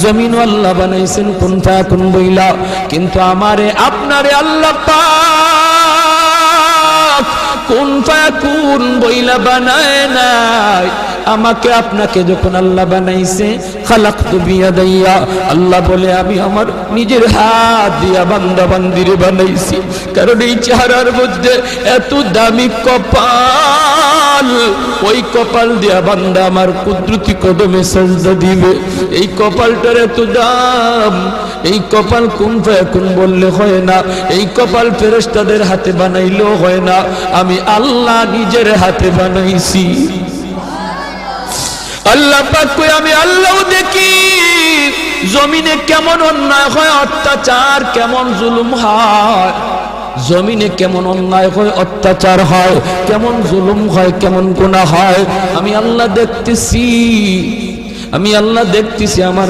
জমিন আল্লাহ বানাইছেন কুন ফায়াকুন বইলা, কিন্তু আমারে আপনারে আল্লাহ পাক কুন ফায়াকুন বইলা বানায় নাই। আমাকে আপনাকে যখন আল্লাহ বানাইছে, খালাকতু বিয়াদাইয়া, আল্লাহ বলে আমি আমার নিজের হাত দিয়া বান্দা বান্দিরে বানাইছি। কারণ এই চেহারার মধ্যে এত দামি কপাল, ওই কপাল দিয়া বান্দা আমার কুদরতি কদমে সাজদা দিবে। এই কপালটার এত দাম। এই কপাল কুন ফায়াকুন বললে হয় না, এই কপাল ফেরেশতাদের হাতে বানাইলেও হয় না, আমি আল্লাহ নিজের হাতে বানাইছি। আল্লাহ পাক কই আমি আল্লাহও দেখি জমিনে কেমন অন্যায় হয়, অত্যাচার কেমন জুলুম হয়, জমিনে কেমন অন্যায় হয়, অত্যাচার হয়, কেমন জুলুম হয়, কেমন গুনাহ হয়, আমি আল্লাহ দেখতেছি, আমি আল্লাহ দেখতেছি। আমার